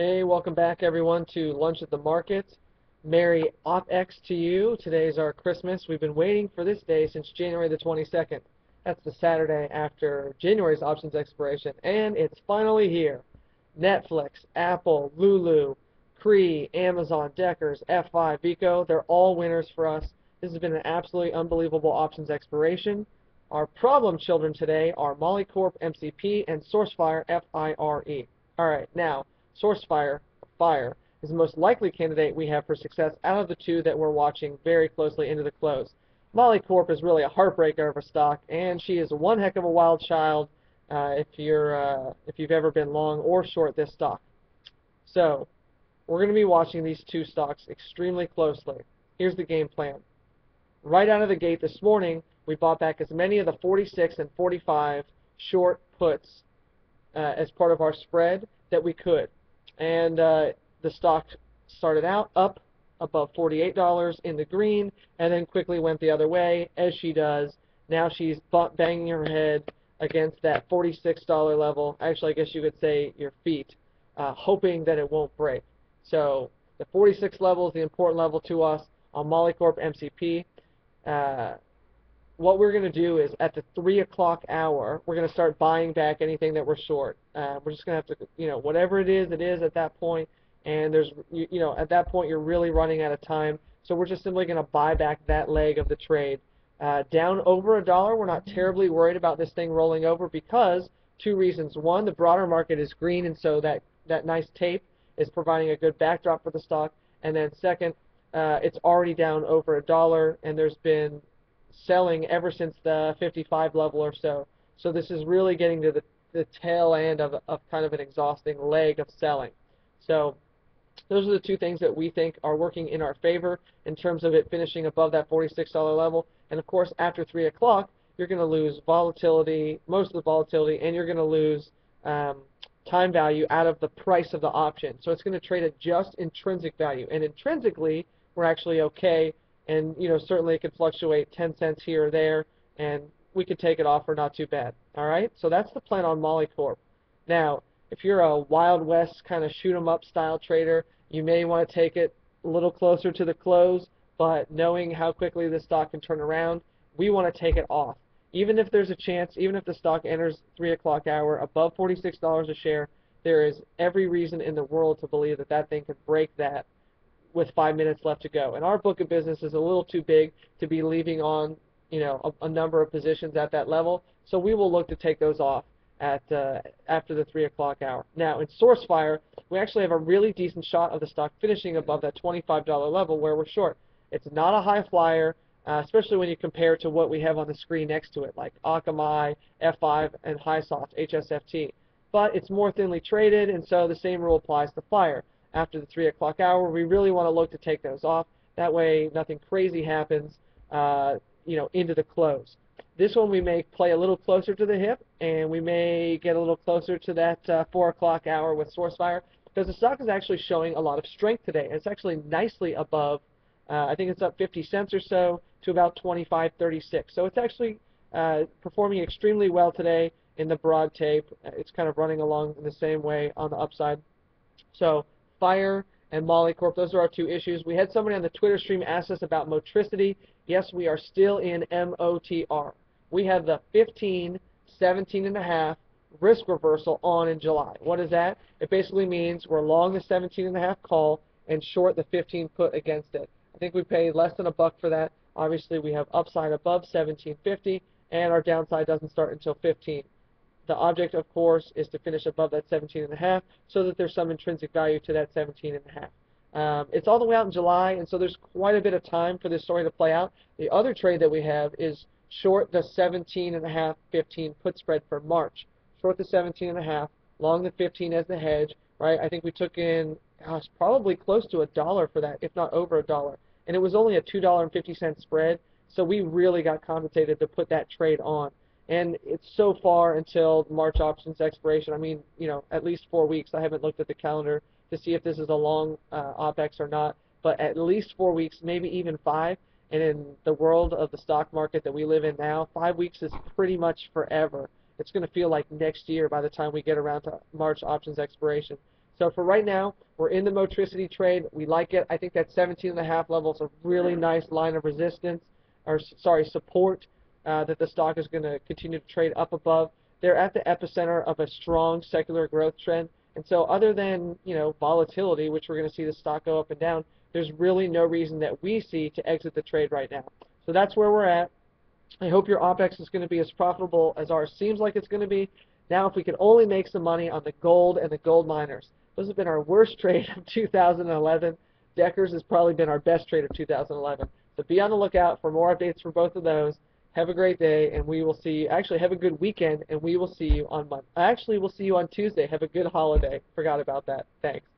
Hey, welcome back everyone to Lunch at the Market. Merry OpX to you. Today's our Christmas. We've been waiting for this day since January the 22nd. That's the Saturday after January's options expiration, and it's finally here. Netflix, Apple, Lulu, Cree, Amazon, Deckers, F5, Vico, they're all winners for us. This has been an absolutely unbelievable options expiration. Our problem children today are Molycorp, MCP, and SourceFire, FIRE. Alright, now, SourceFire is the most likely candidate we have for success out of the two that we're watching very closely into the close. Molycorp is really a heartbreaker of a stock, and she is one heck of a wild child if you've ever been long or short this stock. So we're going to be watching these two stocks extremely closely. Here's the game plan. Right out of the gate this morning, we bought back as many of the 46 and 45 short puts as part of our spread that we could. And the stock started out up above $48 in the green and then quickly went the other way, as she does. Now she's banging her head against that $46 level. Actually, I guess you could say your feet, hoping that it won't break. So the 46 level is the important level to us on Molycorp MCP. What we're going to do is at the 3 o'clock hour, we're going to start buying back anything that we're short. We're just going to have to, whatever it is at that point. And there's, at that point you're really running out of time. So we're just simply going to buy back that leg of the trade. Down over $1, we're not terribly worried about this thing rolling over because two reasons. One, the broader market is green, and so that nice tape is providing a good backdrop for the stock. And then second, it's already down over $1, and there's been selling ever since the 55 level or so. So this is really getting to the tail end of kind of an exhausting leg of selling. So those are the two things that we think are working in our favor in terms of it finishing above that $46 level. And of course, after 3 o'clock, you're going to lose volatility, most of the volatility, and you're going to lose time value out of the price of the option. So it's going to trade at just intrinsic value. And intrinsically, we're actually okay. And certainly it could fluctuate 10 cents here or there, and we could take it off for not too bad. All right, so that's the plan on Molycorp. Now, if you're a Wild West kind of shoot 'em up style trader, you may want to take it a little closer to the close. But knowing how quickly the stock can turn around, we want to take it off. Even if there's a chance, even if the stock enters 3 o'clock hour above $46 a share, there is every reason in the world to believe that that thing could break that with 5 minutes left to go. And our book of business is a little too big to be leaving on, a number of positions at that level. So we will look to take those off at after the 3 o'clock hour. Now in SourceFire, we actually have a really decent shot of the stock finishing above that $25 level where we're short. It's not a high flyer, especially when you compare to what we have on the screen next to it, like Akamai, F5, and HighSoft, HSFT. But it's more thinly traded, and so the same rule applies to Fire. After the 3 o'clock hour, we really want to look to take those off. That way, nothing crazy happens, into the close. This one we may play a little closer to the hip, and we may get a little closer to that 4 o'clock hour with SourceFire, because the stock is actually showing a lot of strength today. It's actually nicely above, I think it's up 50 cents or so to about 25.36. So it's actually performing extremely well today in the broad tape. It's kind of running along in the same way on the upside. So Fire and Molycorp, those are our two issues. We had somebody on the Twitter stream ask us about Motricity. Yes, we are still in MOTR. We have the 15, 17.5 risk reversal on in July. What is that? It basically means we're long the 17.5 call and short the 15 put against it. I think we paid less than $1 for that. Obviously, we have upside above 17.50, and our downside doesn't start until 15. The object, of course, is to finish above that 17.5 so that there's some intrinsic value to that 17.5. It's all the way out in July, and so there's quite a bit of time for this story to play out. The other trade that we have is short the 17.5, 15 put spread for March. Short the 17.5, long the 15 as the hedge, right? I think we took in, probably close to $1 for that, if not over $1. And it was only a $2.50 spread, so we really got compensated to put that trade on. And it's so far until March options expiration. I mean, at least 4 weeks. I haven't looked at the calendar to see if this is a long OPEX or not, but at least 4 weeks, maybe even 5. And in the world of the stock market that we live in now, 5 weeks is pretty much forever. It's going to feel like next year by the time we get around to March options expiration. So for right now, we're in the Motricity trade. We like it. I think that 17.5 level is a really nice line of resistance, or sorry, support that the stock is going to continue to trade up above. They're at the epicenter of a strong secular growth trend. And so other than, volatility, which we're going to see the stock go up and down, there's really no reason that we see to exit the trade right now. So that's where we're at. I hope your OPEX is going to be as profitable as ours seems like it's going to be. Now, if we could only make some money on the gold and the gold miners. Those have been our worst trade of 2011. Deckers has probably been our best trade of 2011. So be on the lookout for more updates for both of those. Have a great day, and we will see you. Actually, have a good weekend, and we will see you on Monday. Actually, we'll see you on Tuesday. Have a good holiday. Forgot about that. Thanks.